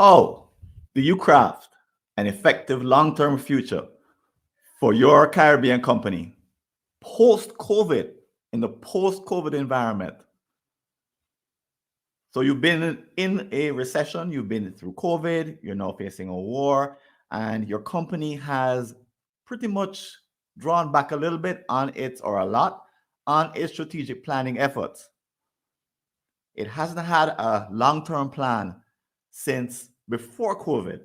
How do you craft an effective long-term future for your Caribbean company post-COVID, in the post-COVID environment? So you've been in a recession, you've been through COVID, you're now facing a war, and your company has pretty much drawn back a little bit on its, or a lot, on its strategic planning efforts. It hasn't had a long-term plan since before COVID,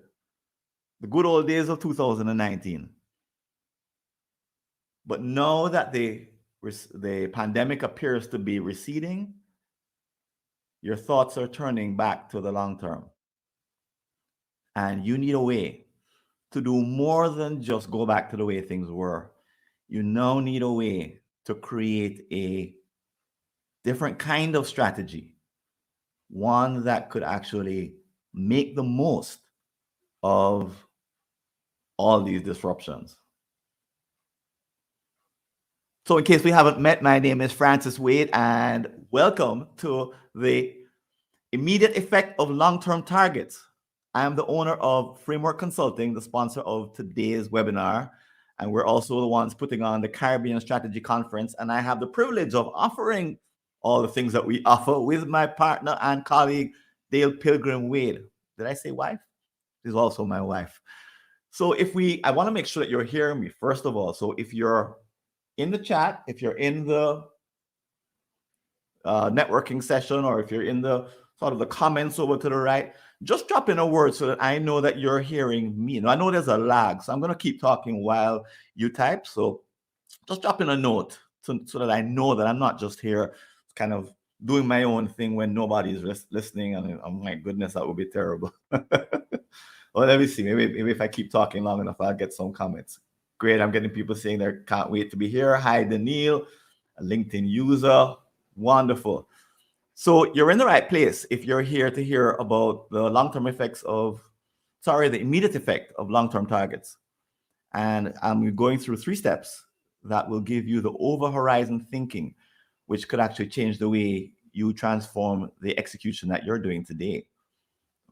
the good old days of 2019. But now that the pandemic appears to be receding, your thoughts are turning back to the long term. And you need a way to do more than just go back to the way things were. You now need a way to create a different kind of strategy, one that could actually make the most of all these disruptions. So in case we haven't met, my name is Francis Wade, and welcome to the Immediate Effect of Long-Term Targets. I am the owner of Framework Consulting, the sponsor of today's webinar, and we're also the ones putting on the Caribbean Strategy Conference, and I have the privilege of offering all the things that we offer with my partner and colleague, Dale Pilgrim Wade. Did I say wife? She's also my wife. So I want to make sure that you're hearing me, first of all. So if you're in the chat, if you're in the networking session, or if you're in the sort of the comments over to the right, just drop in a word so that I know that you're hearing me. Now, I know there's a lag, so I'm going to keep talking while you type. So just drop in a note so that I know that I'm not just here kind of doing my own thing when nobody's listening. And oh my goodness, that would be terrible. Well, let me see. Maybe if I keep talking long enough, I'll get some comments. Great. I'm getting people saying they can't wait to be here. Hi, Daniil, a LinkedIn user. Wonderful. So you're in the right place if you're here to hear about the long-term effects the immediate effect of long-term targets. And I'm going through 3 steps that will give you the over-horizon thinking, which could actually change the way you transform the execution that you're doing today.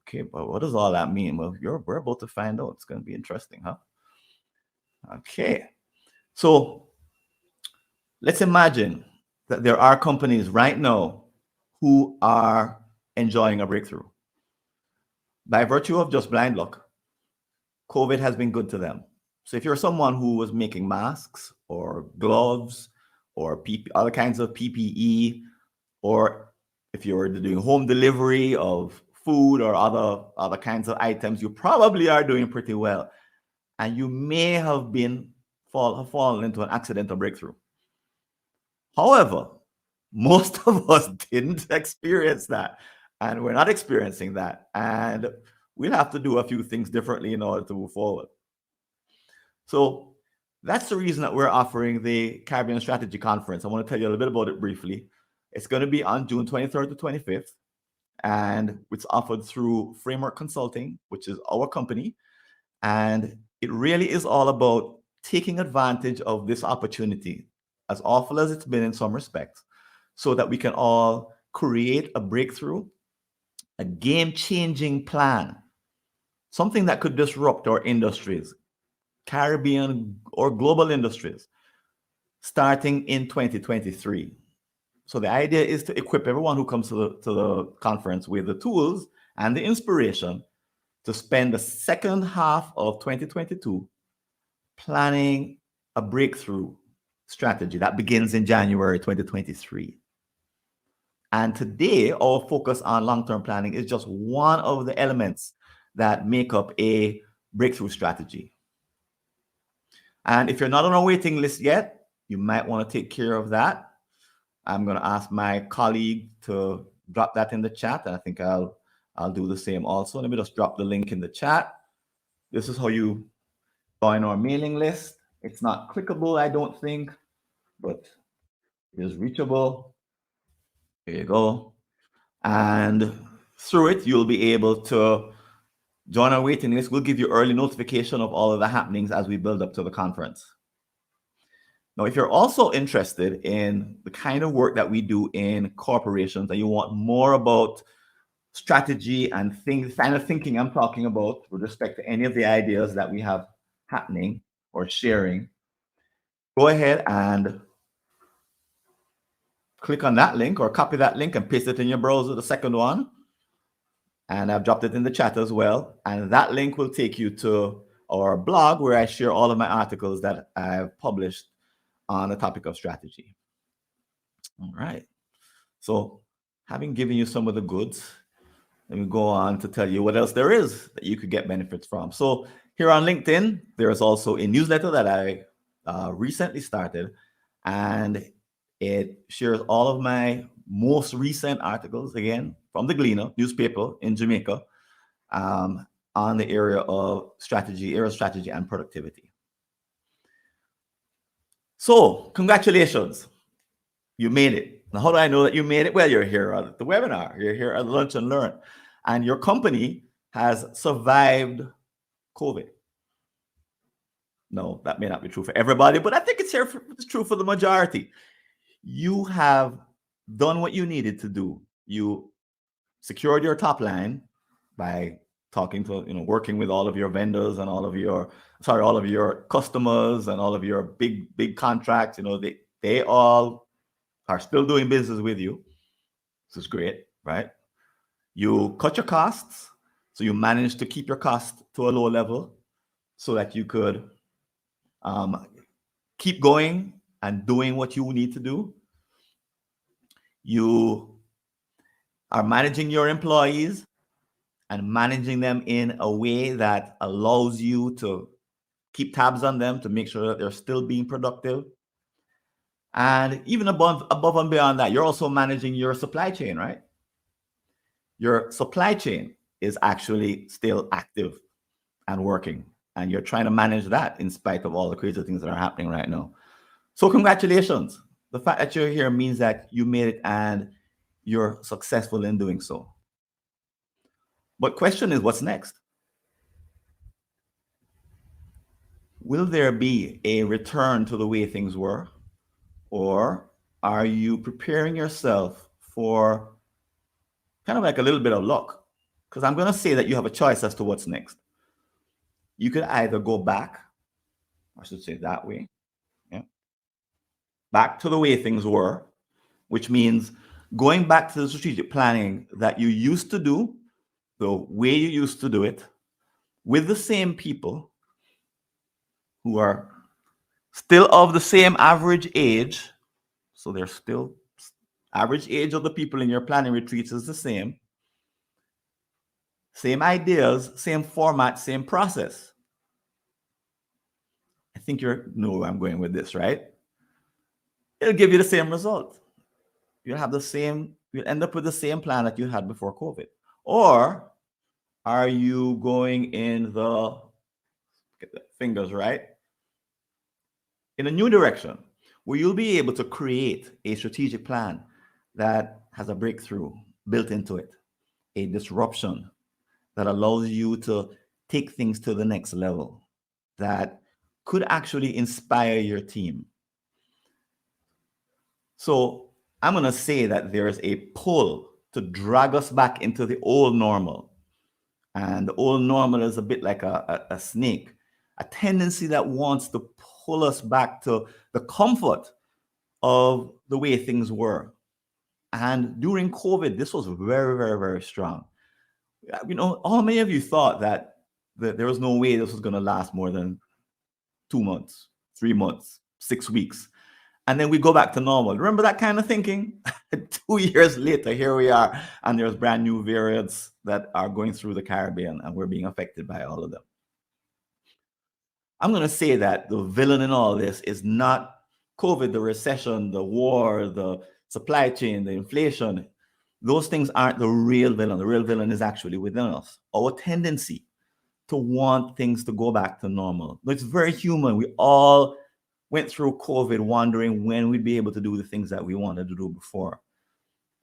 Okay, but what does all that mean? Well, we're about to find out. It's going to be interesting, huh? Okay, so let's imagine that there are companies right now who are enjoying a breakthrough. By virtue of just blind luck, COVID has been good to them. So if you're someone who was making masks or gloves or other kinds of PPE, or if you're doing home delivery of food or other kinds of items, you probably are doing pretty well. And you may have fallen into an accidental breakthrough. However, most of us didn't experience that, and we're not experiencing that. And we'll have to do a few things differently in order to move forward. So that's the reason that we're offering the Caribbean Strategy Conference. I want to tell you a little bit about it briefly. It's going to be on June 23rd to 25th, and it's offered through Framework Consulting, which is our company. And it really is all about taking advantage of this opportunity, as awful as it's been in some respects, so that we can all create a breakthrough, a game-changing plan, something that could disrupt our industries, Caribbean or global industries, starting in 2023. So the idea is to equip everyone who comes to the conference with the tools and the inspiration to spend the second half of 2022 planning a breakthrough strategy that begins in January 2023. And today, our focus on long-term planning is just one of the elements that make up a breakthrough strategy. And if you're not on our waiting list yet, you might want to take care of that. I'm going to ask my colleague to drop that in the chat, and I think I'll do the same also. Let me just drop the link in the chat. This is how you join our mailing list. It's not clickable, I don't think, but it is reachable. There you go. And through it, you'll be able to join our waiting list. We'll give you early notification of all of the happenings as we build up to the conference. Now, if you're also interested in the kind of work that we do in corporations and you want more about strategy and kind of thinking I'm talking about with respect to any of the ideas that we have happening or sharing, go ahead and click on that link or copy that link and paste it in your browser, the second one. And I've dropped it in the chat as well. And that link will take you to our blog where I share all of my articles that I've published on the topic of strategy. All right. So having given you some of the goods, let me go on to tell you what else there is that you could get benefits from. So here on LinkedIn, there is also a newsletter that I recently started, and it shares all of my most recent articles, again, from the Gleaner newspaper in Jamaica, on the area of strategy and productivity. So congratulations, you made it. Now, how do I know that you made it? Well, you're here at the webinar, you're here at Lunch and Learn, and your company has survived COVID. No, that may not be true for everybody, but I think it's true for the majority. You have done what you needed to do. You secured your top line by talking to, working with all of your vendors and all of your customers and all of your big contracts. They all are still doing business with you. This is great, right? You cut your costs, so you managed to keep your cost to a low level so that you could keep going and doing what you need to do. You are managing your employees and managing them in a way that allows you to keep tabs on them to make sure that they're still being productive. And even above and beyond that, you're also managing your supply chain, right? Your supply chain is actually still active and working, and you're trying to manage that in spite of all the crazy things that are happening right now. So congratulations. The fact that you're here means that you made it and you're successful in doing so. But question is, what's next? Will there be a return to the way things were? Or are you preparing yourself for kind of like a little bit of luck? Because I'm going to say that you have a choice as to what's next. You could either go back, I should say that way, back to the way things were, which means going back to the strategic planning that you used to do, the way you used to do it, with the same people who are still of the same average age. So they're still average age of the people in your planning retreats is the same. Same ideas, same format, same process. I think you know where I'm going with this, right? It'll give you the same result. You'll end up with the same plan that you had before COVID. Or are you going in the, get the fingers right, in a new direction where you'll be able to create a strategic plan that has a breakthrough built into it, a disruption that allows you to take things to the next level, that could actually inspire your team. So I'm going to say that there's a pull to drag us back into the old normal. And the old normal is a bit like a snake, a tendency that wants to pull us back to the comfort of the way things were. And during COVID, this was very, very, very strong. How many of you thought that there was no way this was going to last more than 2 months, 3 months, 6 weeks? And then we go back to normal. Remember that kind of thinking? 2 years later, here we are, and there's brand new variants that are going through the Caribbean, and we're being affected by all of them. I'm going to say that the villain in all this is not COVID, the recession, the war, the supply chain, the inflation. Those things aren't the real villain. The real villain is actually within us. Our tendency to want things to go back to normal. It's very human. We all went through COVID wondering when we'd be able to do the things that we wanted to do before.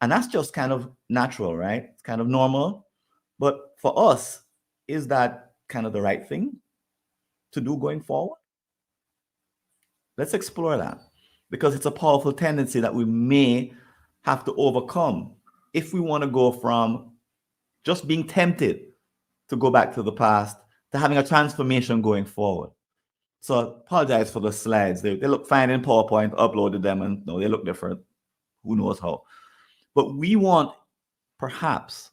And that's just kind of natural, right? It's kind of normal. But for us, is that kind of the right thing to do going forward? Let's explore that, because it's a powerful tendency that we may have to overcome if we want to go from just being tempted to go back to the past, to having a transformation going forward. So I apologize for the slides. They look fine in PowerPoint, uploaded them, and no, they look different. Who knows how? But we want perhaps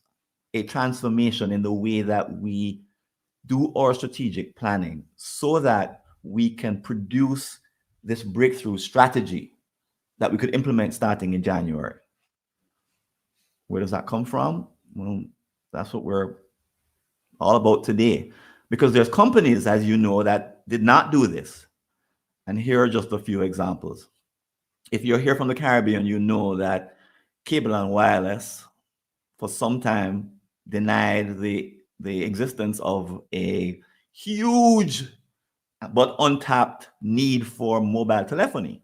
a transformation in the way that we do our strategic planning so that we can produce this breakthrough strategy that we could implement starting in January. Where does that come from? Well, that's what we're all about today. Because there's companies, as you know, that did not do this. And here are just a few examples. If you're here from the Caribbean, you know that cable and wireless for some time denied the existence of a huge but untapped need for mobile telephony.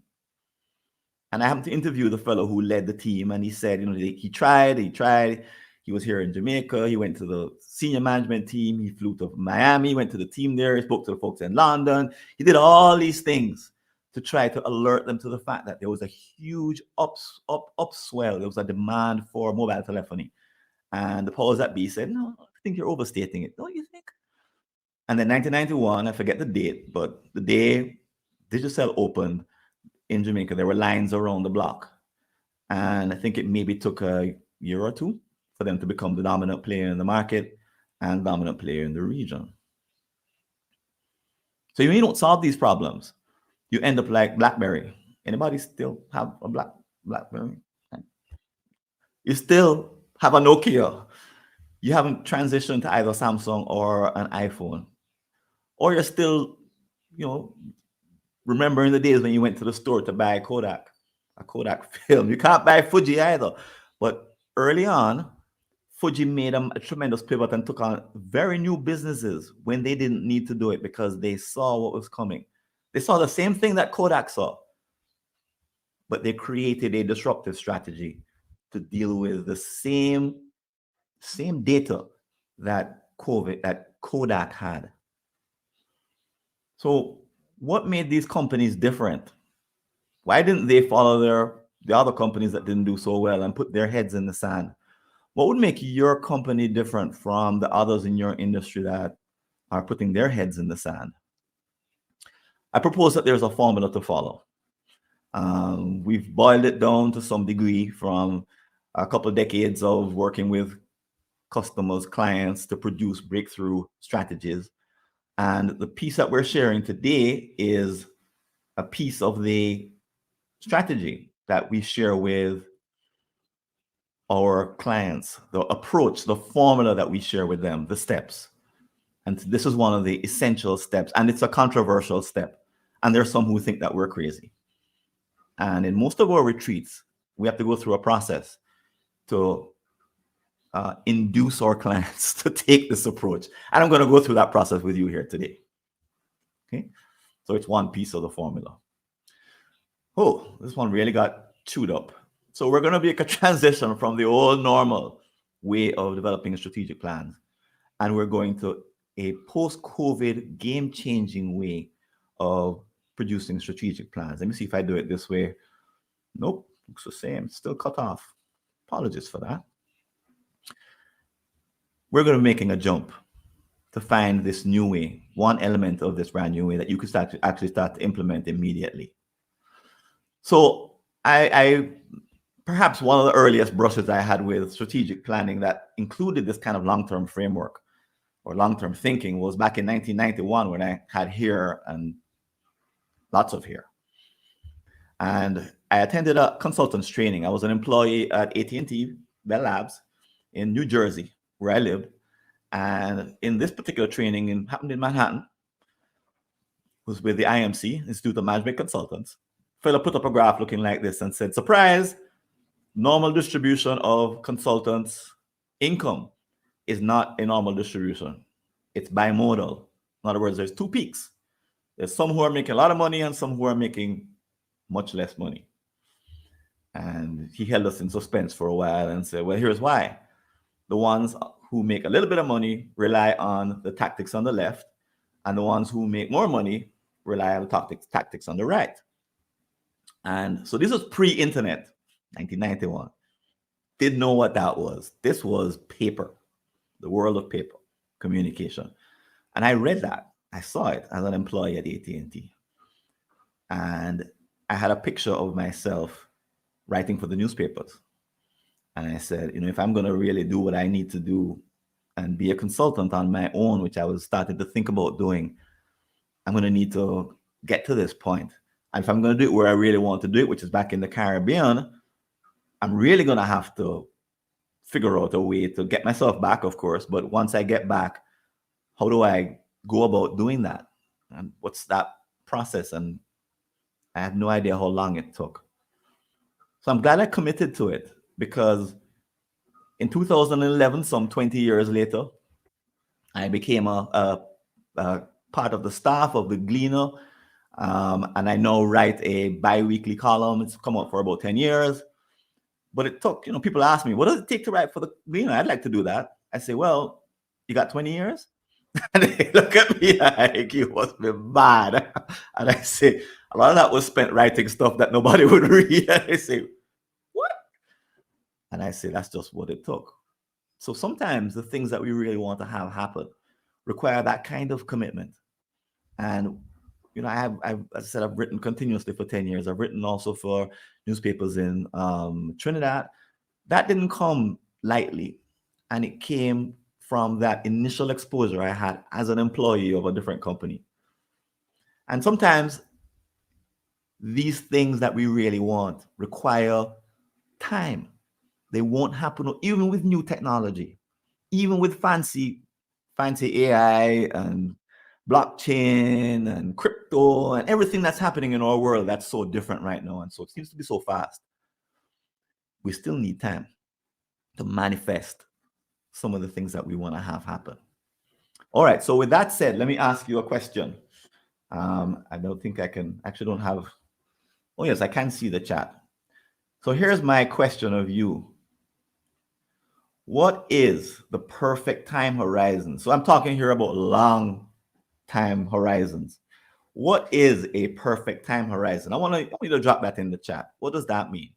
And I happened to interview the fellow who led the team, and he said, he tried. He was here in Jamaica. He went to the senior management team. He flew to Miami, went to the team there. He spoke to the folks in London. He did all these things to try to alert them to the fact that there was a huge upswell. There was a demand for mobile telephony. And the powers that be said, no, I think you're overstating it. Don't you think? And then 1991, I forget the date, but the day Digicel opened in Jamaica, there were lines around the block. And I think it maybe took a year or two for them to become the dominant player in the market and dominant player in the region. So you don't solve these problems, you end up like BlackBerry. Anybody still have a BlackBerry? You still have a Nokia. You haven't transitioned to either Samsung or an iPhone. Or you're still, remembering the days when you went to the store to buy a Kodak film. You can't buy Fuji either. But early on, Fuji made a tremendous pivot and took on very new businesses when they didn't need to do it because they saw what was coming. They saw the same thing that Kodak saw, but they created a disruptive strategy to deal with the same data that Kodak had. So what made these companies different? Why didn't they follow the other companies that didn't do so well and put their heads in the sand? What would make your company different from the others in your industry that are putting their heads in the sand? I propose that there's a formula to follow. We've boiled it down to some degree from a couple of decades of working with customers, clients to produce breakthrough strategies. And the piece that we're sharing today is a piece of the strategy that we share with our clients, the approach, the formula that we share with them, the steps. And this is one of the essential steps, and it's a controversial step. And there's some who think that we're crazy. And in most of our retreats, we have to go through a process to induce our clients to take this approach. And I'm going to go through that process with you here today. Okay, so it's one piece of the formula. Oh, this one really got chewed up. So we're going to make a transition from the old normal way of developing strategic plans, and we're going to a post-COVID game-changing way of producing strategic plans. Let me see if I do it this way. Nope, looks the same. Still cut off. Apologies for that. We're going to be making a jump to find this new way, one element of this brand new way that you could start to implement immediately. So I perhaps one of the earliest brushes I had with strategic planning that included this kind of long-term framework or long-term thinking was back in 1991 when I had hair and lots of hair. And I attended a consultant's training. I was an employee at AT&T Bell Labs in New Jersey, where I lived. And in this particular training, happened in Manhattan, was with the IMC, Institute of Management Consultants. Fellow put up a graph looking like this and said, surprise, normal distribution of consultants' income is not a normal distribution. It's bimodal. In other words, there's two peaks. There's some who are making a lot of money and some who are making much less money. And he held us in suspense for a while and said, well, here's why. The ones who make a little bit of money rely on the tactics on the left, and the ones who make more money rely on the tactics on the right. And so this was pre-internet, 1991. Didn't know what that was. This was paper. The world of paper communication. And I read that. I saw it as an employee at AT&T. And I had a picture of myself writing for the newspapers. And I said, if I'm going to really do what I need to do and be a consultant on my own, which I was starting to think about doing, I'm going to need to get to this point. And if I'm going to do it where I really want to do it, which is back in the Caribbean, I'm really going to have to figure out a way to get myself back, of course. But once I get back, how do I go about doing that? And what's that process? And I had no idea how long it took. So I'm glad I committed to it, because in 2011, some 20 years later, I became a part of the staff of the Gleaner. And I now write a bi-weekly column. It's come out for about 10 years. But it took, people ask me, what does it take to write for the Gleaner? I'd like to do that. I say, well, you got 20 years? And they look at me like, you must be mad. And I say, a lot of that was spent writing stuff that nobody would read. And they say, what? And I say, that's just what it took. So sometimes the things that we really want to have happen require that kind of commitment. And as I said, I've written continuously for 10 years. I've written also for newspapers in Trinidad. That didn't come lightly. And it came from that initial exposure I had as an employee of a different company. And sometimes these things that we really want require time. They won't happen even with new technology, even with fancy AI and blockchain and crypto and everything that's happening in our world that's so different right now. And so it seems to be so fast. We still need time to manifest some of the things that we want to have happen. All right. So with that said, let me ask you a question. I don't think I can, actually don't have, oh yes, I can see the chat. So here's my question of you. What is the perfect time horizon? So I'm talking here about long time horizons. What is a perfect time horizon? I want you to drop that in the chat. What does that mean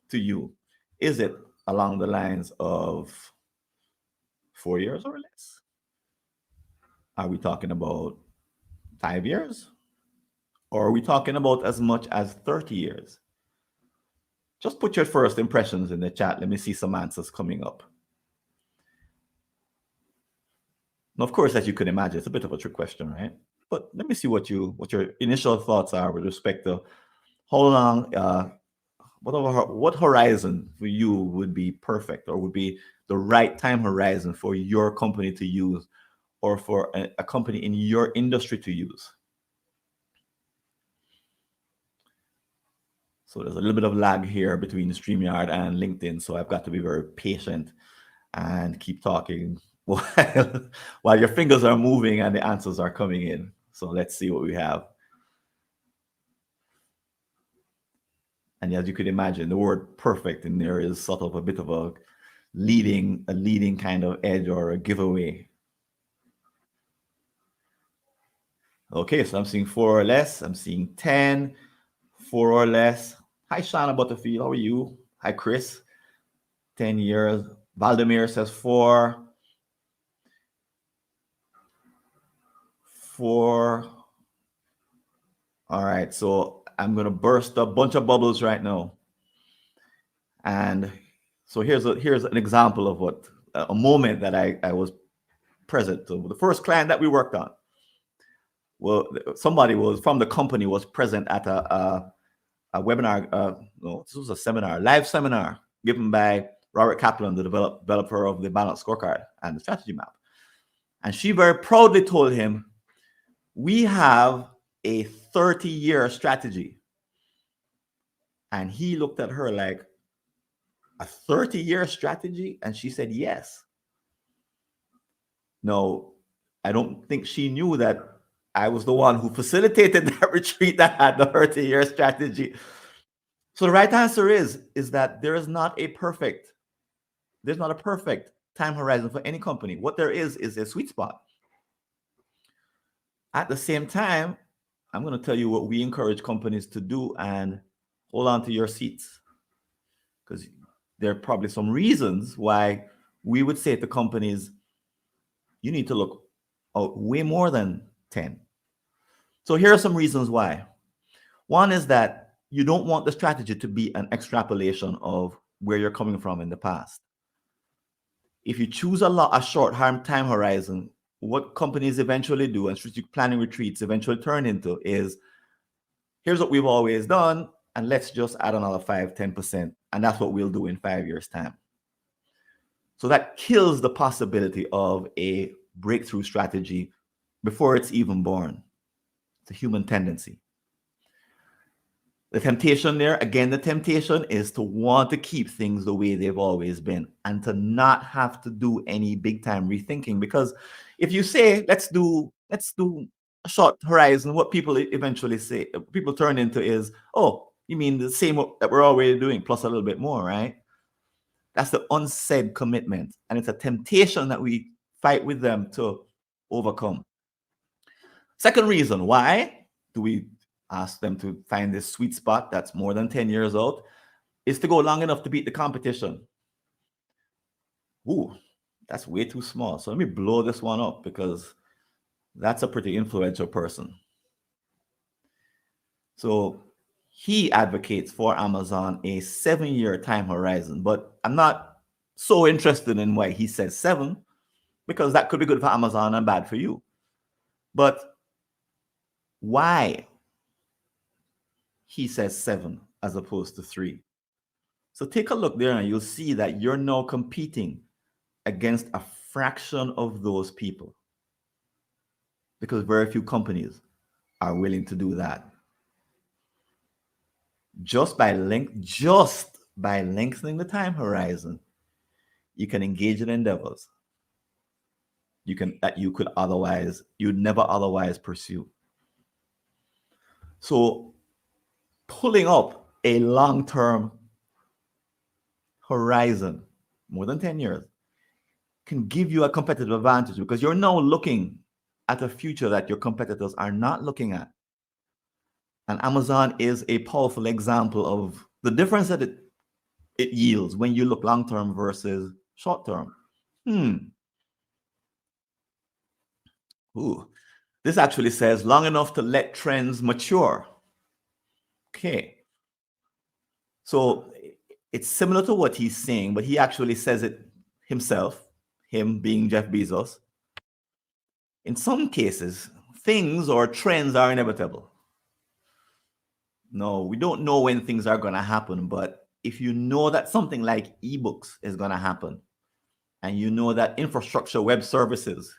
to you? Is it along the lines of 4 years or less? Are we talking about 5 years? Or are we talking about as much as 30 years? Just put your first impressions in the chat. Let me see some answers coming up. Now, of course, as you could imagine, it's a bit of a trick question, right? But let me see what your initial thoughts are with respect to how long, what horizon for you would be perfect, or would be the right time horizon for your company to use, or for a company in your industry to use. So there's a little bit of lag here between StreamYard and LinkedIn, so I've got to be very patient and keep talking while your fingers are moving and the answers are coming in. So let's see what we have. And as you could imagine, the word perfect in there is sort of a bit of a leading kind of edge or a giveaway. Okay, so I'm seeing 4 or less. I'm seeing 10, 4 or less. Hi, Shauna Butterfield. How are you? Hi, Chris. 10 years. Valdemir says 4. 4. All right, so I'm going to burst a bunch of bubbles right now. And so here's an example of what a moment that I was present to. The first client that we worked on, well, somebody was from the company was present at a webinar. No, this was a seminar, live seminar given by Robert Kaplan, the developer of the Balanced Scorecard and the Strategy Map. And she very proudly told him, we have a 30-year strategy. And he looked at her like, a 30-year strategy? And she said, yes. No, I don't think she knew that I was the one who facilitated that retreat that had the 30-year strategy. So the right answer is that there's not a perfect time horizon for any company. What there is a sweet spot. At the same time, I'm going to tell you what we encourage companies to do, and hold on to your seats, because there are probably some reasons why we would say to companies, you need to look out way more than 10. So here are some reasons why. One is that you don't want the strategy to be an extrapolation of where you're coming from in the past. If you choose a short time horizon, what companies eventually do and strategic planning retreats eventually turn into is, here's what we've always done, and let's just add another 5-10%. And that's what we'll do in 5 years' time. So that kills the possibility of a breakthrough strategy before it's even born. It's a human tendency. The temptation there, again, the temptation is to want to keep things the way they've always been and to not have to do any big time rethinking. Because if you say, let's do a short horizon, what people eventually say, people turn into is, oh, you mean the same that we're already doing plus a little bit more, right? That's the unsaid commitment. And it's a temptation that we fight with them to overcome. Second reason why do we ask them to find this sweet spot that's more than 10 years out is to go long enough to beat the competition. Ooh, that's way too small. So let me blow this one up because that's a pretty influential person. So he advocates for Amazon a 7-year time horizon, but I'm not so interested in why he says 7, because that could be good for Amazon and bad for you. But why he says 7 as opposed to 3? So take a look there and you'll see that you're now competing against a fraction of those people, because very few companies are willing to do that. Just by lengthening the time horizon, you can engage in endeavors you'd never otherwise pursue. So pulling up a long-term horizon, more than 10 years, can give you a competitive advantage because you're now looking at a future that your competitors are not looking at. And Amazon is a powerful example of the difference that it yields when you look long-term versus short-term. Ooh, this actually says long enough to let trends mature. Okay. So it's similar to what he's saying, but he actually says it himself, him being Jeff Bezos. In some cases, things or trends are inevitable. No, we don't know when things are going to happen, but if you know that something like ebooks is going to happen, and you know that infrastructure web services,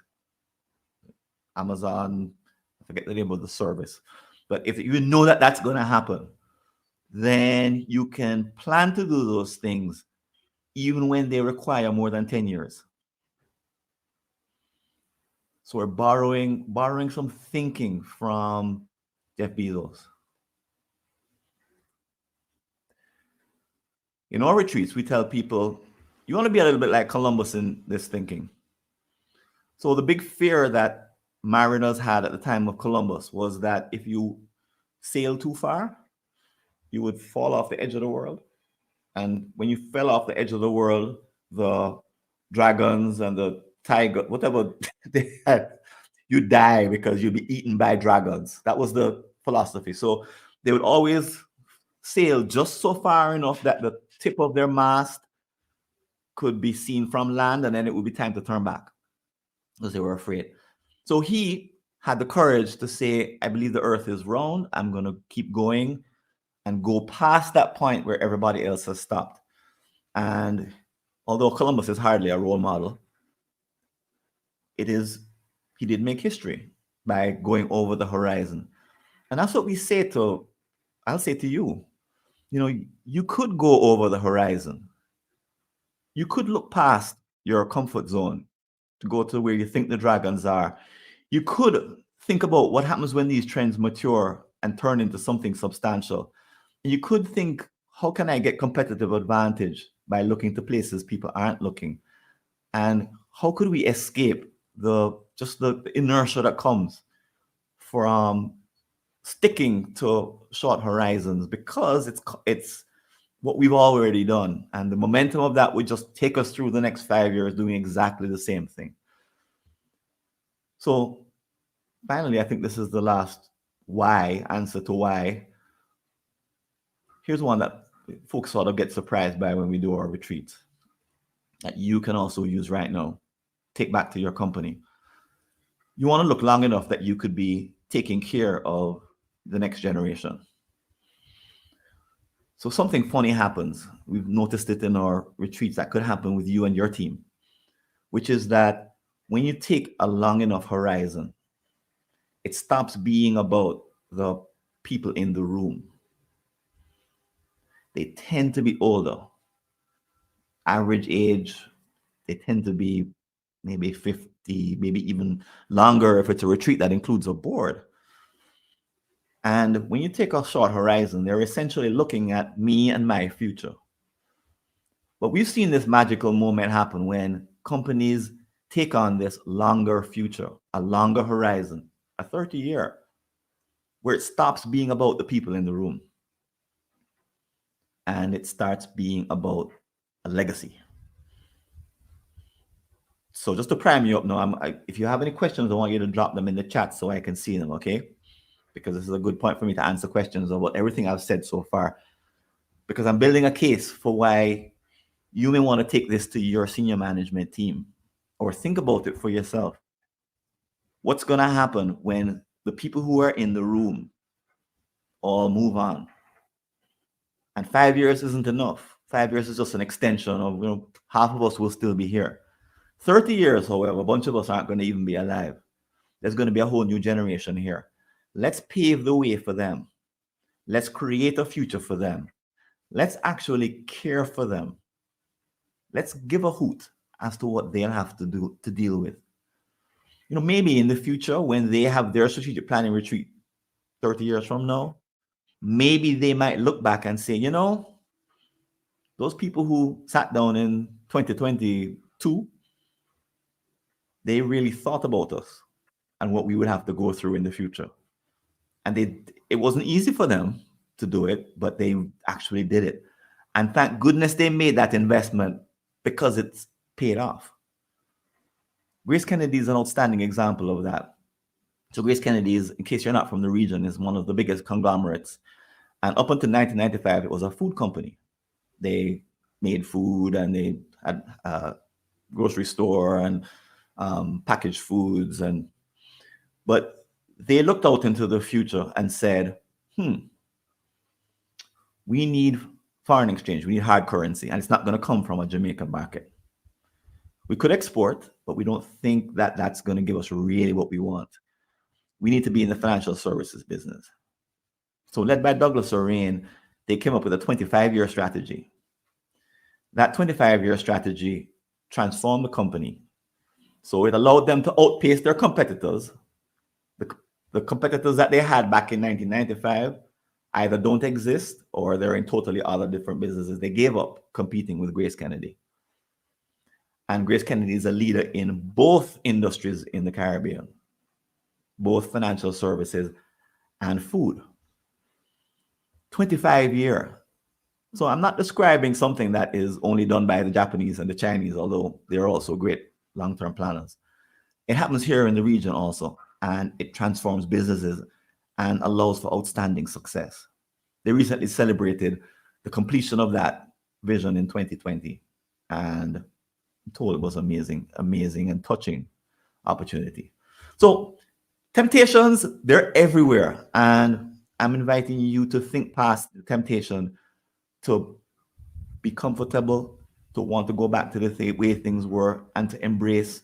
Amazon, I forget the name of the service, but if you know that that's going to happen, then you can plan to do those things even when they require more than 10 years. So we're borrowing some thinking from Jeff Bezos. In our retreats, we tell people, you want to be a little bit like Columbus in this thinking. So the big fear that mariners had at the time of Columbus was that if you sail too far, you would fall off the edge of the world. And when you fell off the edge of the world, the dragons and the tiger, whatever they had, you die because you'll be eaten by dragons. That was the philosophy. So they would always sail just so far enough that the tip of their mast could be seen from land, and then it would be time to turn back because they were afraid. So he had the courage to say, I believe the earth is round. I'm going to keep going and go past that point where everybody else has stopped. And although Columbus is hardly a role model, he did make history by going over the horizon. And that's what I'll say to you, you could go over the horizon. You could look past your comfort zone to go to where you think the dragons are. You could think about what happens when these trends mature and turn into something substantial. You could think, how can I get competitive advantage by looking to places people aren't looking? And how could we escape the inertia that comes from sticking to short horizons, because it's what we've already done. And the momentum of that would just take us through the next 5 years doing exactly the same thing. So finally, I think this is the last why answer to why. Here's one that folks sort of get surprised by when we do our retreats that you can also use right now. Take back to your company. You want to look long enough that you could be taking care of the next generation. So something funny happens. We've noticed it in our retreats that could happen with you and your team, which is that when you take a long enough horizon, it stops being about the people in the room. They tend to be older. Average age, they tend to be maybe 50, maybe even longer if it's a retreat that includes a board. And when you take a short horizon, they're essentially looking at me and my future. But we've seen this magical moment happen when companies take on this longer future, a longer horizon, a 30-year, where it stops being about the people in the room and it starts being about a legacy. So just to prime you up now, if you have any questions, I want you to drop them in the chat so I can see them, okay? Because this is a good point for me to answer questions about everything I've said so far. Because I'm building a case for why you may want to take this to your senior management team or think about it for yourself. What's going to happen when the people who are in the room all move on? And 5 years isn't enough. 5 years is just an extension of, half of us will still be here. 30 years, however, a bunch of us aren't going to even be alive. There's going to be a whole new generation here. Let's pave the way for them. Let's create a future for them. Let's actually care for them. Let's give a hoot as to what they'll have to do to deal with. Maybe in the future, when they have their strategic planning retreat 30 years from now, maybe they might look back and say, those people who sat down in 2022, they really thought about us and what we would have to go through in the future. And it wasn't easy for them to do it, but they actually did it. And thank goodness they made that investment because it's paid off. Grace Kennedy is an outstanding example of that. So Grace Kennedy is, in case you're not from the region, is one of the biggest conglomerates. And up until 1995, it was a food company. They made food and they had a grocery store and packaged foods. But they looked out into the future and said, we need foreign exchange. We need hard currency. And it's not going to come from a Jamaican market. We could export, but we don't think that that's going to give us really what we want. We need to be in the financial services business. So led by Douglas O'Rain, they came up with a 25-year strategy. That 25-year strategy transformed the company. So it allowed them to outpace their competitors. The competitors that they had back in 1995 either don't exist or they're in totally other different businesses. They gave up competing with Grace Kennedy. And Grace Kennedy is a leader in both industries in the Caribbean, both financial services and food. 25-year. So I'm not describing something that is only done by the Japanese and the Chinese, although they're also great long-term planners. It happens here in the region also, and it transforms businesses and allows for outstanding success. They recently celebrated the completion of that vision in 2020, and I'm told it was amazing and touching opportunity. So temptations, they're everywhere, and I'm inviting you to think past the temptation to be comfortable, to want to go back to the way things were, and to embrace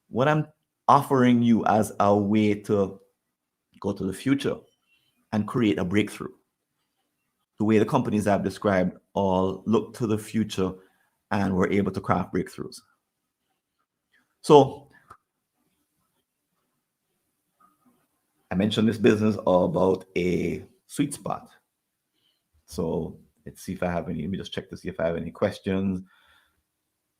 what I'm offering you as a way to go to the future and create a breakthrough. The way the companies I've described all look to the future and were able to craft breakthroughs. So I mentioned this business all about a sweet spot. So let's see if I have any. Let me just check to see if I have any questions.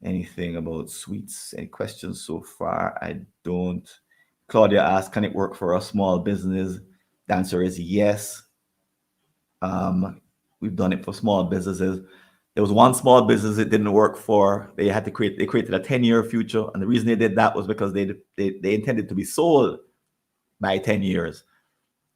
Anything about sweets? Any questions so far? I don't. Claudia asked, can it work for a small business? The answer is yes. We've done it for small businesses. There was one small business it didn't work for. They created a 10-year future. And the reason they did that was because they intended to be sold by 10 years.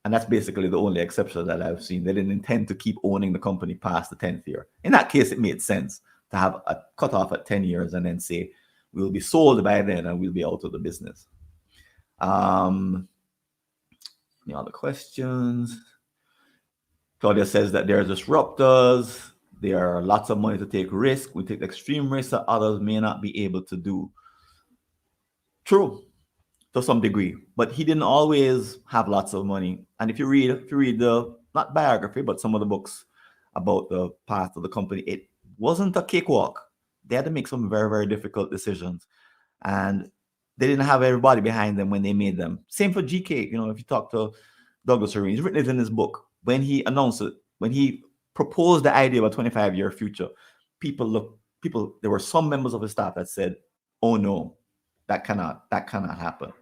And that's basically the only exception that I've seen. They didn't intend to keep owning the company past the 10th year. In that case, it made sense to have a cutoff at 10 years and then say, we'll be sold by then and we'll be out of the business. Any other questions? Claudia says that there are disruptors. There are lots of money to take risk. We take extreme risks that others may not be able to do. True, to some degree, but he didn't always have lots of money. And if you read the, not biography, but some of the books about the path of the company, it wasn't a cakewalk. They had to make some very, very difficult decisions. And they didn't have everybody behind them when they made them. Same for GK. You know, if you talk to Douglas Irving, he's written it in his book. When he announced it, when he proposed the idea of a 25-year future, there were some members of his staff that said, oh no, that cannot happen.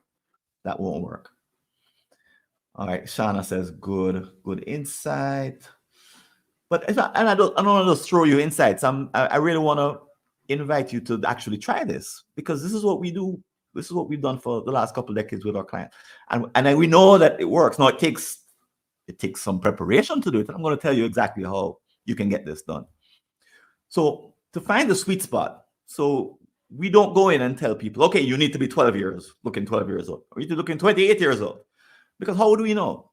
That won't work. All right, Shauna says, good insight. But I don't want to just throw you insights. I really want to invite you to actually try this, because this is what we do. This is what we've done for the last couple of decades with our clients, and we know that it works. Now it takes some preparation to do it. And I'm going to tell you exactly how you can get this done. So to find the sweet spot, so we don't go in and tell people, okay, you need to be 12 years old, or you need to look in 28 years old, because how do we know?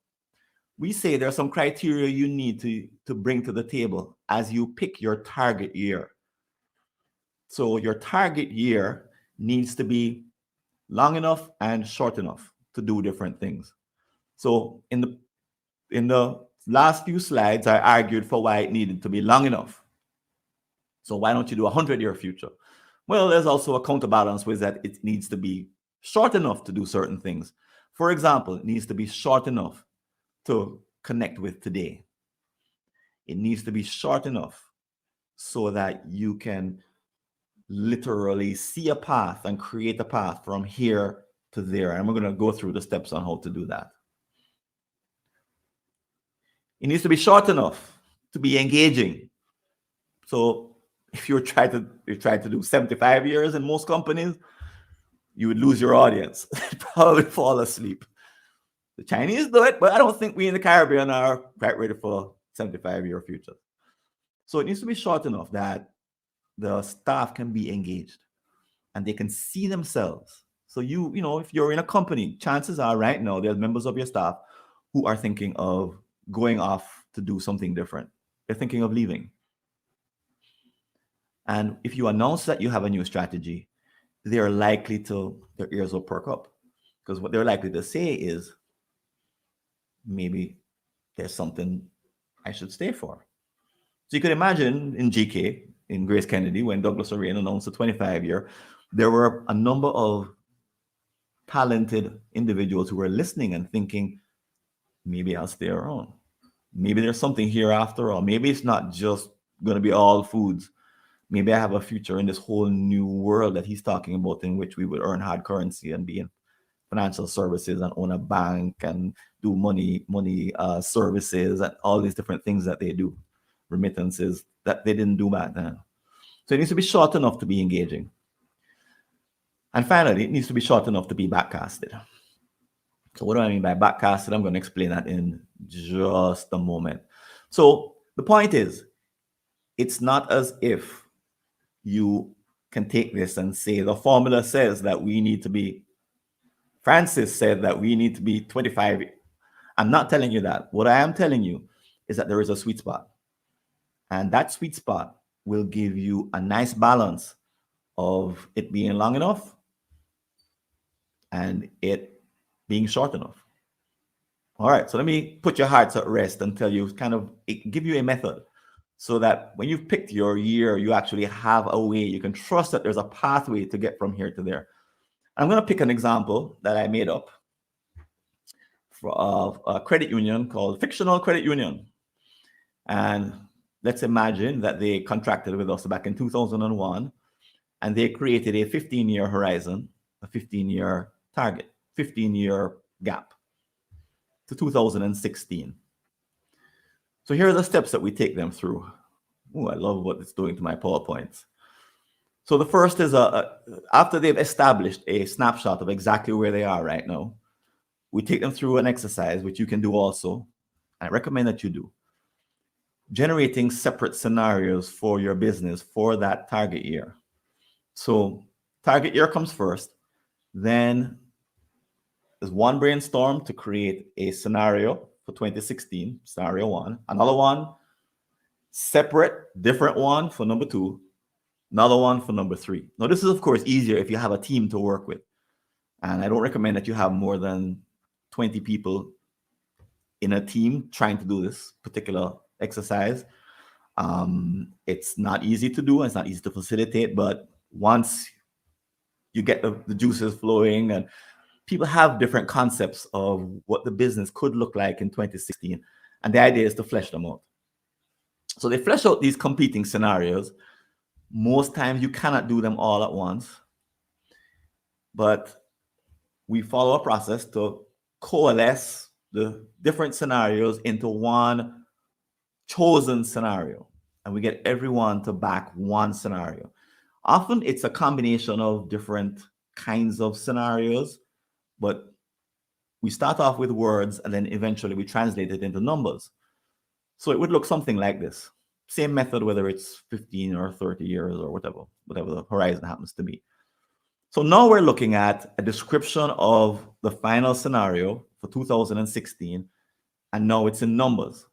We say there are some criteria you need to bring to the table as you pick your target year. So your target year needs to be long enough and short enough to do different things. So in the last few slides, I argued for why it needed to be long enough. So why don't you do a 100-year future? Well, there's also a counterbalance with that. It needs to be short enough to do certain things. For example, it needs to be short enough to connect with today. It needs to be short enough so that you can literally see a path and create a path from here to there. And we're going to go through the steps on how to do that. It needs to be short enough to be engaging. So if you try to do 75 years in most companies, you would lose your audience. Probably fall asleep. The Chinese do it, but I don't think we in the Caribbean are quite ready for 75-year future. So it needs to be short enough that the staff can be engaged and they can see themselves. So you know, if you're in a company, chances are right now there's members of your staff who are thinking of going off to do something different. They're thinking of leaving. And if you announce that you have a new strategy, their ears will perk up, because what they're likely to say is, maybe there's something I should stay for. So you could imagine in GK, in Grace Kennedy, when Douglas O'Rain announced the 25-year, there were a number of talented individuals who were listening and thinking, maybe I'll stay around. Maybe there's something here after all. Maybe it's not just going to be all foods. Maybe I have a future in this whole new world that he's talking about, in which we would earn hard currency and be in financial services and own a bank and do money services and all these different things that they do, remittances that they didn't do back then. So it needs to be short enough to be engaging. And finally, it needs to be short enough to be backcasted. So what do I mean by backcasted? I'm going to explain that in just a moment. So the point is, it's not as if you can take this and say the formula says that we need to be, Francis said that we need to be 25. I'm not telling you that. What I am telling you is that there is a sweet spot. And that sweet spot will give you a nice balance of it being long enough and it being short enough. All right, so let me put your hearts at rest and tell you, give you a method, so that when you've picked your year, you actually have a way. You can trust that there's a pathway to get from here to there. I'm going to pick an example that I made up of a credit union called Fictional Credit Union. And let's imagine that they contracted with us back in 2001, and they created a 15-year horizon, a 15-year target, 15-year gap to 2016. So here are the steps that we take them through. Oh, I love what it's doing to my PowerPoints. So the first is after they've established a snapshot of exactly where they are right now, we take them through an exercise, which you can do also. I recommend that you do. Generating separate scenarios for your business for that target year. So target year comes first. Then there's one brainstorm to create a scenario for 2016, scenario one. Another one, separate, different one for number two. Another one for number three. Now, this is, of course, easier if you have a team to work with. And I don't recommend that you have more than 20 people in a team trying to do this particular exercise. It's not easy to do, and it's not easy to facilitate, but once you get the juices flowing, and people have different concepts of what the business could look like in 2016, and the idea is to flesh them out. So they flesh out these competing scenarios. Most times you cannot do them all at once, but we follow a process to coalesce the different scenarios into one chosen scenario, and we get everyone to back one scenario. Often it's a combination of different kinds of scenarios, but we start off with words and then eventually we translate it into numbers. So it would look something like this. Same method, whether it's 15 or 30 years or whatever the horizon happens to be. So now we're looking at a description of the final scenario for 2016, and now it's in numbers.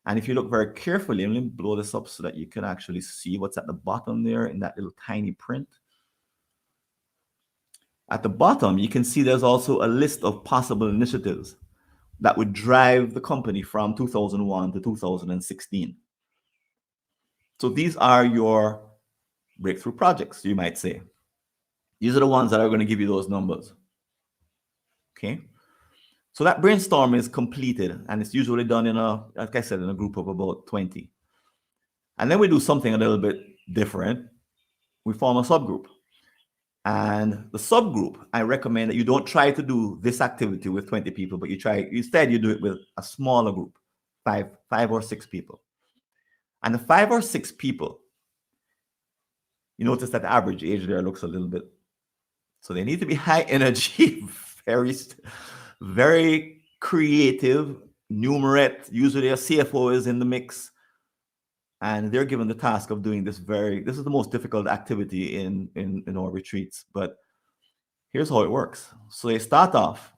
And if you look very carefully, let me blow this up so that you can actually see what's at the bottom there in that little tiny print. At the bottom, you can see there's also a list of possible initiatives that would drive the company from 2001 to 2016. So these are your breakthrough projects, you might say. These are the ones that are going to give you those numbers. Okay. So that brainstorm is completed, and it's usually done in like I said, in a group of about 20. And then we do something a little bit different. We form a subgroup. And the subgroup, I recommend that you don't try to do this activity with 20 people, but instead you do it with a smaller group, five or six people. And the 5 or 6 people, you notice that the average age there looks a little bit, so they need to be high energy, very, very creative, numerate. Usually a CFO is in the mix, and they're given the task of doing this is the most difficult activity in our retreats. But here's how it works. So they start off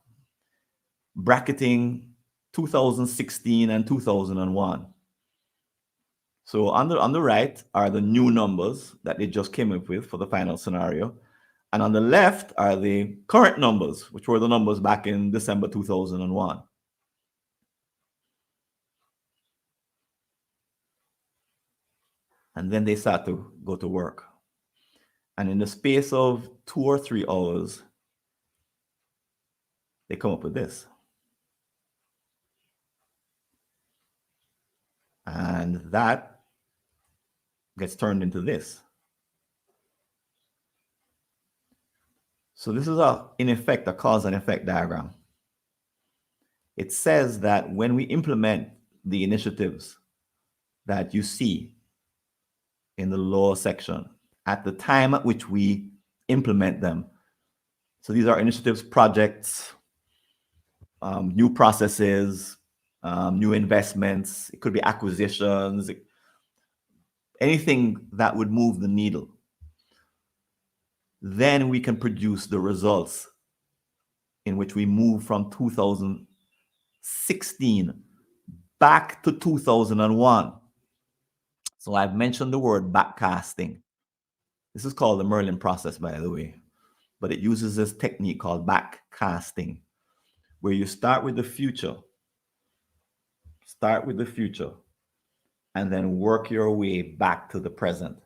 bracketing 2016 and 2001. So on the right are the new numbers that they just came up with for the final scenario. And on the left are the current numbers, which were the numbers back in December 2001. And then they start to go to work. And in the space of 2 or 3 hours, they come up with this. And that gets turned into this. So this is in effect, a cause and effect diagram. It says that when we implement the initiatives that you see in the lower section, at the time at which we implement them, so these are initiatives, projects, new processes, new investments, it could be acquisitions, anything that would move the needle. Then we can produce the results in which we move from 2016 back to 2001. So I've mentioned the word backcasting. This is called the Merlin process, by the way, but it uses this technique called backcasting, where you start with the future, and then work your way back to the present.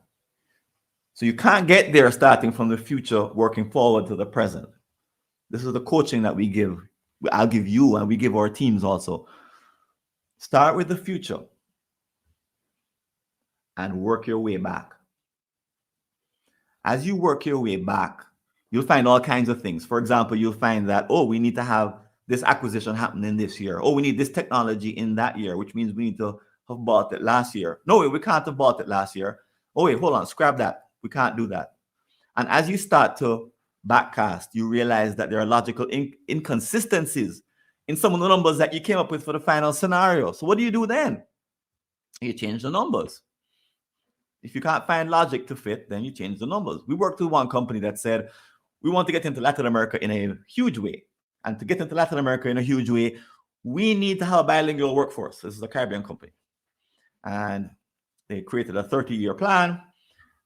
So you can't get there starting from the future, working forward to the present. This is the coaching that I'll give you, and we give our teams also. Start with the future and work your way back. As you work your way back, you'll find all kinds of things. For example, you'll find that, we need to have this acquisition happening this year. We need this technology in that year, which means we need to have bought it last year. No, wait, we can't have bought it last year. Oh, wait, hold on, scrap that. We can't do that. And as you start to backcast, you realize that there are logical inconsistencies in some of the numbers that you came up with for the final scenario. So what do you do then? You change the numbers. If you can't find logic to fit, then you change the numbers. We worked with one company that said, we want to get into Latin America in a huge way. And to get into Latin America in a huge way, we need to have a bilingual workforce. This is a Caribbean company. And they created a 30-year plan,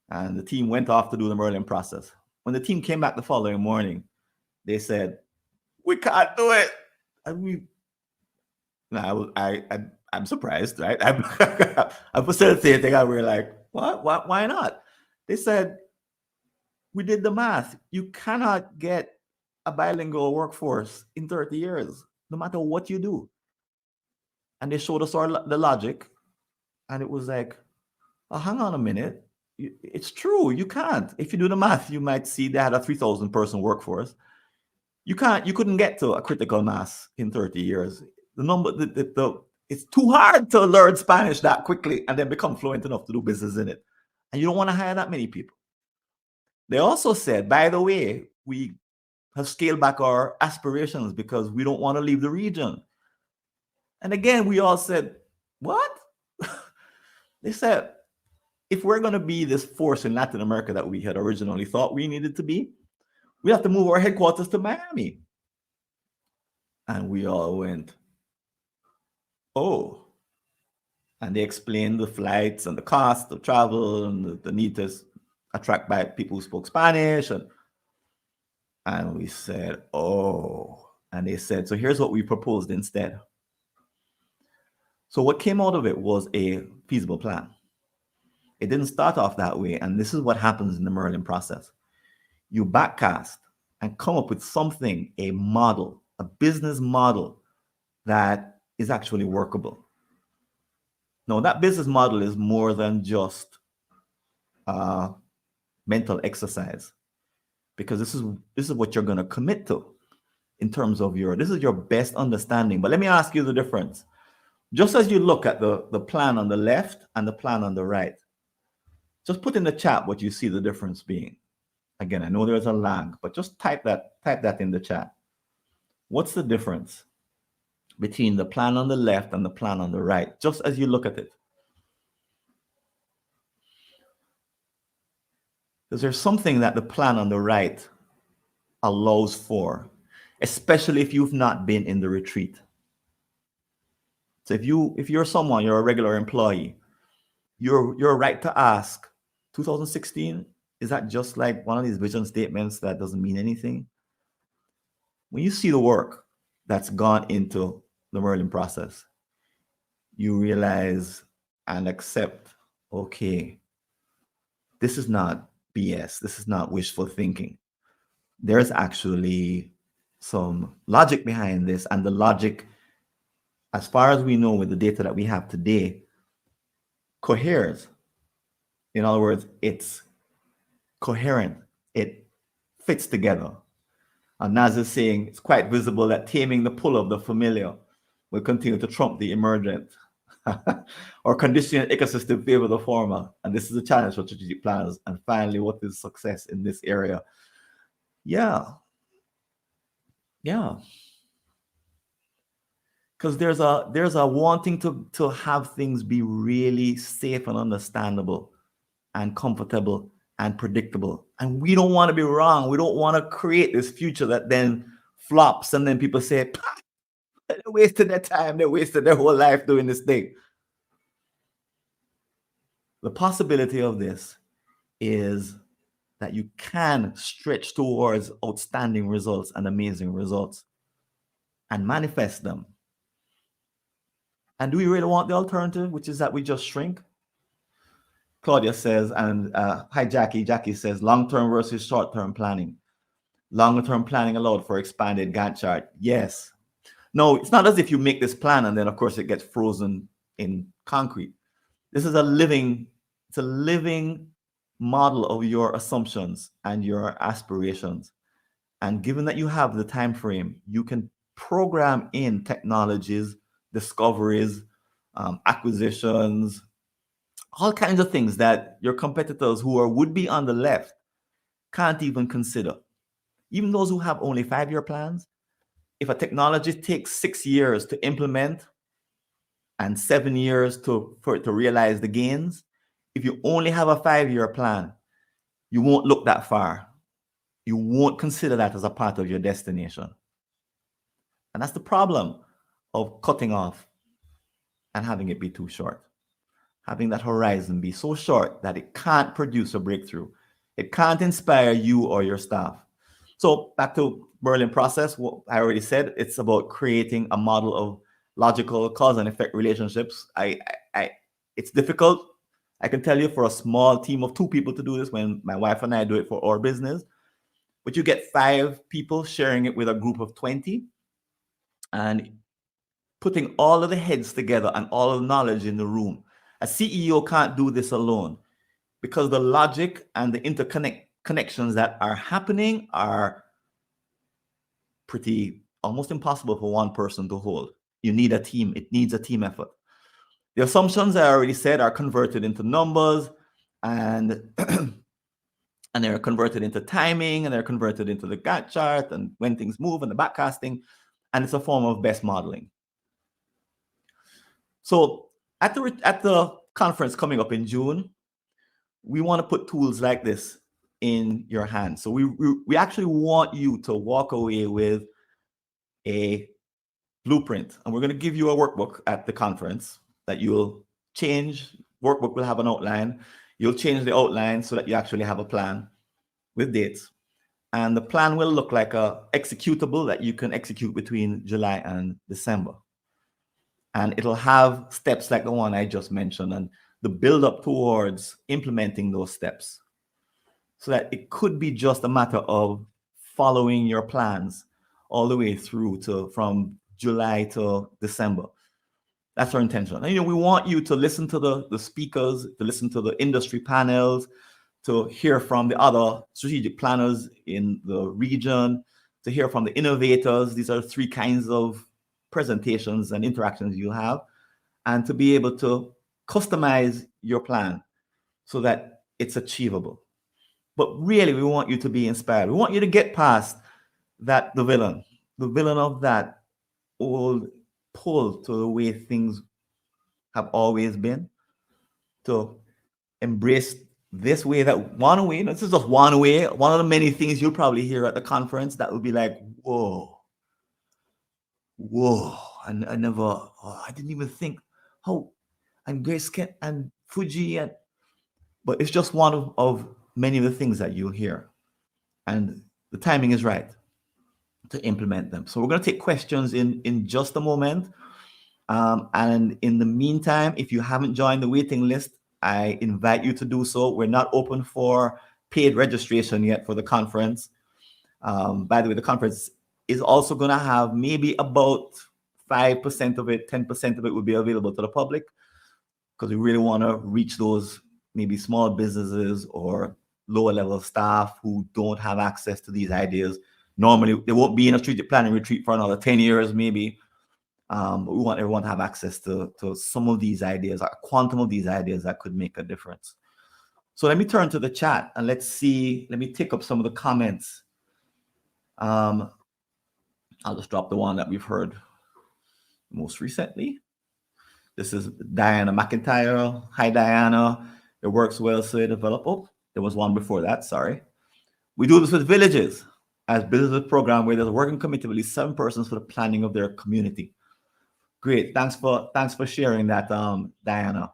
and the team went off to do the Merlin process. When the team came back the following morning, they said, we can't do it. And I'm surprised, right? I'm facilitating, and we're like, what? Why not? They said, we did the math. You cannot get a bilingual workforce in 30 years, no matter what you do. And they showed us the logic, and it was like, oh, hang on a minute. It's true. You can't. If you do the math, you might see they had a 3,000 person workforce. You couldn't get to a critical mass in 30 years. The number, it's too hard to learn Spanish that quickly and then become fluent enough to do business in it. And you don't want to hire that many people. They also said, by the way, we have scaled back our aspirations because we don't want to leave the region. And again, we all said, what? They said, if we're going to be this force in Latin America that we had originally thought we needed to be, we have to move our headquarters to Miami. And we all went, oh. And they explained the flights and the cost of travel and the need to attract by people who spoke Spanish. And we said, oh. And they said, so here's what we proposed instead. So what came out of it was a feasible plan. It didn't start off that way. And this is what happens in the Merlin process. You backcast and come up with something, a model, a business model that is actually workable. Now, that business model is more than just mental exercise, because this is what you're going to commit to in terms of this is your best understanding. But let me ask you the difference. Just as you look at the plan on the left and the plan on the right, just put in the chat what you see the difference being. Again, I know there's a lag, but just type that in the chat. What's the difference between the plan on the left and the plan on the right, just as you look at it? Because there's something that the plan on the right allows for, especially if you've not been in the retreat. So if you're a regular employee, you're right to ask, 2016, is that just like one of these vision statements that doesn't mean anything? When you see the work that's gone into the Merlin process, you realize and accept, okay, this is not BS. This is not wishful thinking. There's actually some logic behind this, and the logic, as far as we know with the data that we have today, coheres. In other words, it's coherent. It fits together. And Naz is saying it's quite visible that taming the pull of the familiar will continue to trump the emergent or conditioning ecosystem favor the former. And this is a challenge for strategic planners. And finally, what is success in this area? Yeah. Because there's a wanting to have things be really safe and understandable and comfortable and predictable. And we don't want to be wrong. We don't want to create this future that then flops and then people say, they wasted their time, they wasted their whole life doing this thing. The possibility of this is that you can stretch towards outstanding results and amazing results and manifest them. And do we really want the alternative, which is that we just shrink? Claudia says, and hi, Jackie. Jackie says, long-term versus short-term planning. Longer-term planning allowed for expanded Gantt chart. Yes. No, it's not as if you make this plan and then, of course, it gets frozen in concrete. This is a living model of your assumptions and your aspirations. And given that you have the time frame, you can program in technologies, discoveries, acquisitions, all kinds of things that your competitors who are would be on the left can't even consider. Even those who have only 5-year plans, if a technology takes 6 years to implement and 7 years for it to realize the gains, if you only have a 5-year plan, you won't look that far. You won't consider that as a part of your destination. And that's the problem of cutting off and having it be too short. Having that horizon be so short that it can't produce a breakthrough. It can't inspire you or your staff. So back to Merlin Process, what I already said, it's about creating a model of logical cause and effect relationships. It's difficult. I can tell you, for a small team of 2 people to do this, when my wife and I do it for our business, but you get 5 people sharing it with a group of 20 and putting all of the heads together and all of the knowledge in the room. A CEO can't do this alone, because the logic and the connections that are happening are pretty almost impossible for one person to hold. You need a team. It needs a team effort. The assumptions I already said are converted into numbers, and and they're converted into timing, and they're converted into the Gantt chart and when things move and the backcasting, and it's a form of best modeling. So at the conference coming up in June, we want to put tools like this in your hands. So we actually want you to walk away with a blueprint, and we're going to give you a workbook at the conference that you'll change. Workbook will have an outline. You'll change the outline so that you actually have a plan with dates, and the plan will look like a executable that you can execute between July and December. And it'll have steps like the one I just mentioned, and the build up towards implementing those steps, so that it could be just a matter of following your plans all the way through to from July to December. That's our intention. And, we want you to listen to the speakers, to listen to the industry panels, to hear from the other strategic planners in the region, to hear from the innovators. These are 3 kinds of presentations and interactions you have, and to be able to customize your plan so that it's achievable. But really, we want you to be inspired. We want you to get past the villain of that old pull to the way things have always been, to embrace this way, this is just one way, one of the many things you'll probably hear at the conference that will be like, whoa, I never, I didn't even think how, and Grayscale and Fuji, but it's just one of many of the things that you'll hear, and the timing is right to implement them. So we're going to take questions in just a moment, and in the meantime, if you haven't joined the waiting list, I invite you to do so. We're not open for paid registration yet for the conference. By the way, the conference is also going to have maybe about 5% of it, 10% of it will be available to the public, because we really want to reach those maybe small businesses or lower level staff who don't have access to these ideas. Normally, they won't be in a strategic planning retreat for another 10 years, maybe. But we want everyone to have access to some of these ideas, a quantum of these ideas that could make a difference. So let me turn to the chat and let me take up some of the comments. I'll just drop the one that we've heard most recently. This is Diana McIntyre. Hi, Diana. It works well, so develop. Oh, there was one before that. Sorry. We do this with villages as business program where there's a working committee of at least 7 persons for the planning of their community. Great. Thanks for sharing that, Diana.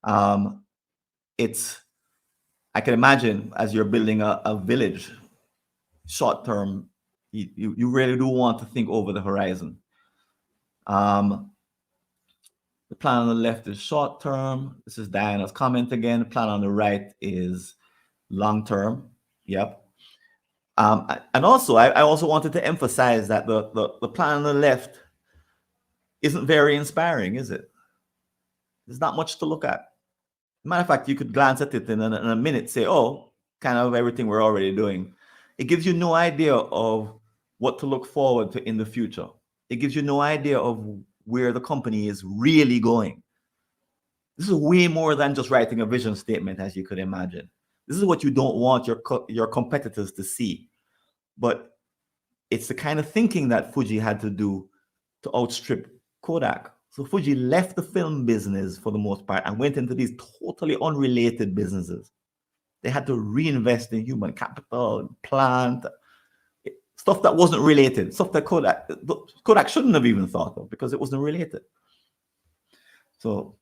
I can imagine as you're building a village, short term, you really do want to think over the horizon. The plan on the left is short term. This is Diana's comment again. The plan on the right is long term. Yep. And also, I also wanted to emphasize that the plan on the left isn't very inspiring, is it? There's not much to look at. Matter of fact, you could glance at it in a minute, say, oh, kind of everything we're already doing. It gives you no idea of what to look forward to in the future. It gives you no idea of where the company is really going. This is way more than just writing a vision statement, as you could imagine. This is what you don't want your competitors to see. But it's the kind of thinking that Fuji had to do to outstrip Kodak. So Fuji left the film business for the most part and went into these totally unrelated businesses. They had to reinvest in human capital, plant, stuff that wasn't related, stuff that Kodak shouldn't have even thought of because it wasn't related. So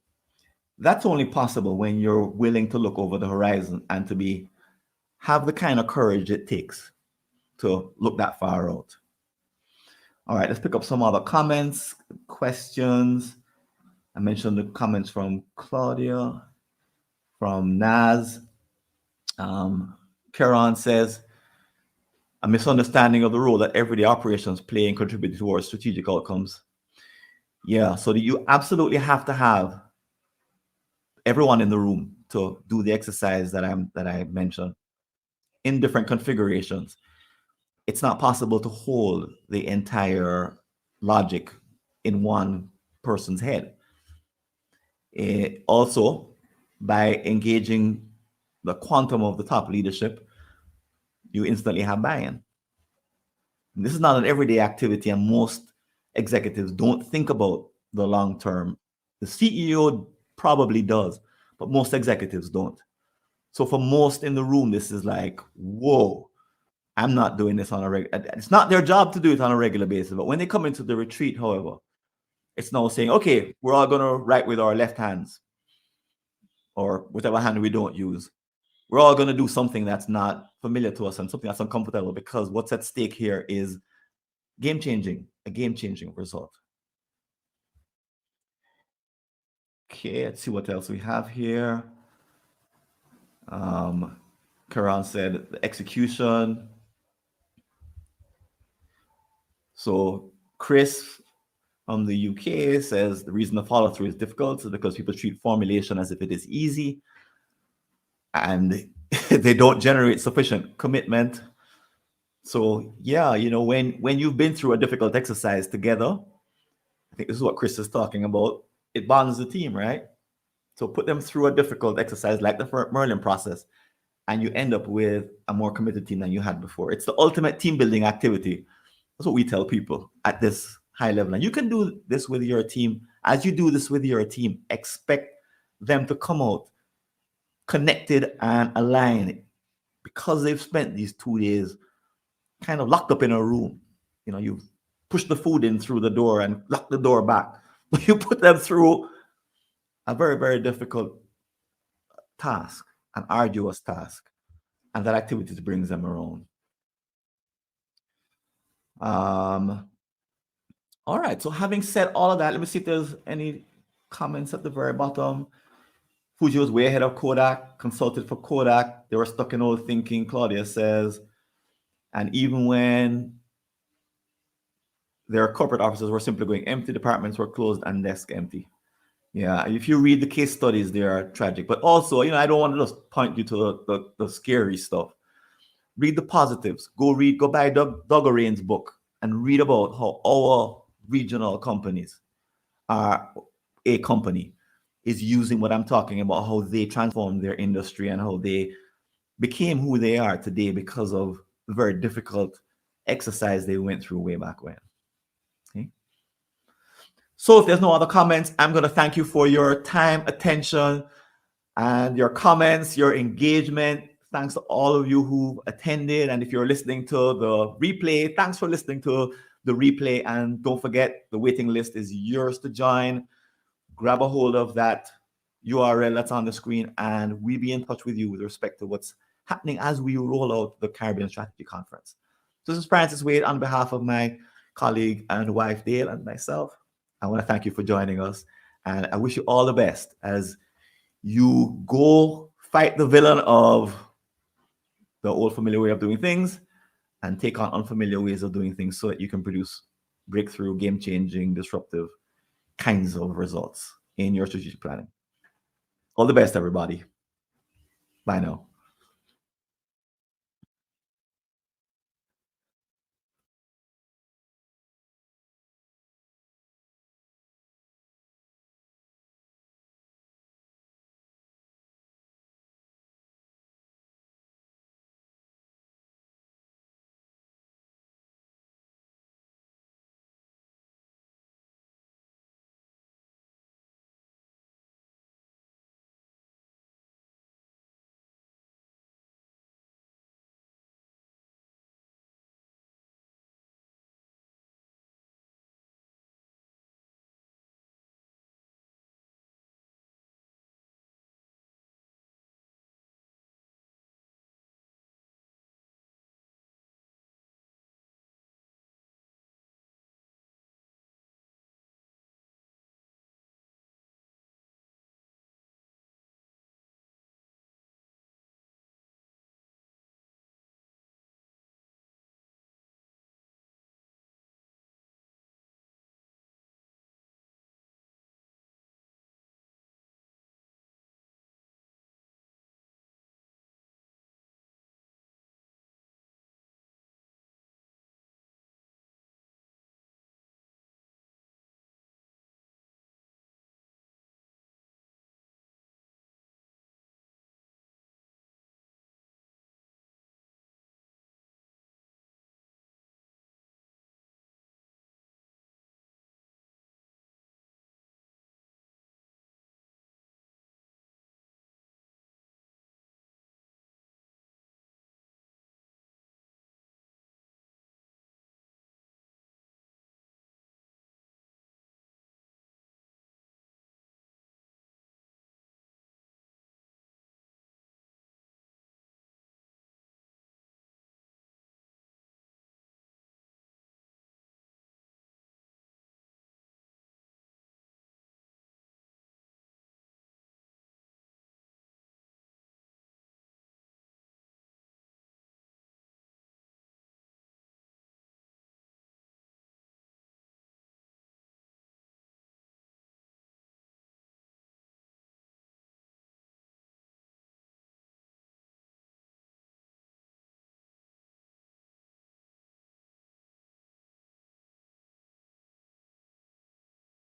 that's only possible when you're willing to look over the horizon and to have the kind of courage it takes to look that far out. All right, let's pick up some other comments, questions. I mentioned the comments from Claudia, from Naz. Kieran says, a misunderstanding of the role that everyday operations play and contribute towards strategic outcomes. Yeah, so you absolutely have to have everyone in the room to do the exercise that I mentioned in different configurations. It's not possible to hold the entire logic in one person's head. Also, by engaging the quantum of the top leadership, you instantly have buy-in. This is not an everyday activity, and most executives don't think about the long term. The CEO probably does, but most executives don't. So for most in the room, this is like, whoa, I'm not doing this on a regular. It's not their job to do it on a regular basis. But when they come into the retreat, however, it's now saying, okay, we're all going to write with our left hands or whatever hand we don't use. We're all going to do something that's not familiar to us and something that's uncomfortable, because what's at stake here is a game-changing result. Okay, let's see what else we have here. Karan said the execution. So Chris from the UK says the reason the follow-through is difficult is because people treat formulation as if it is easy, and they don't generate sufficient commitment. So yeah, when you've been through a difficult exercise together, I think this is what Chris is talking about, it bonds the team, right? So put them through a difficult exercise like the Merlin process, and you end up with a more committed team than you had before. It's the ultimate team building activity. That's what we tell people at this high level. And you can do this with your team. As you do this with your team, expect them to come out connected and aligned, because they've spent these 2 days kind of locked up in a room. You've pushed the food in through the door and locked the door back. But you put them through a very, very difficult task, an arduous task, and that activity brings them around. All right, so having said all of that, let me see if there's any comments at the very bottom. Fuji was way ahead of Kodak, consulted for Kodak. They were stuck in old thinking, Claudia says. And even when their corporate offices were simply going empty, departments were closed and desks empty. Yeah, if you read the case studies, they are tragic. But also, I don't want to just point you to the scary stuff. Read the positives. Go buy Doug O'Rain's book and read about how our regional companies are a company is using what I'm talking about, how they transformed their industry and how they became who they are today because of the very difficult exercise they went through way back when. Okay. So if there's no other comments, I'm going to thank you for your time, attention, and your comments, your engagement. Thanks to all of you who attended. And if you're listening to the replay, thanks for listening to the replay. And don't forget, the waiting list is yours to join. Grab a hold of that URL that's on the screen, and we'll be in touch with you with respect to what's happening as we roll out the Caribbean Strategy Conference. So this is Francis Wade on behalf of my colleague and wife, Dale, and myself. I want to thank you for joining us, and I wish you all the best as you go fight the villain of the old familiar way of doing things and take on unfamiliar ways of doing things so that you can produce breakthrough, game-changing, disruptive kinds of results in your strategic planning. All the best, everybody. Bye now.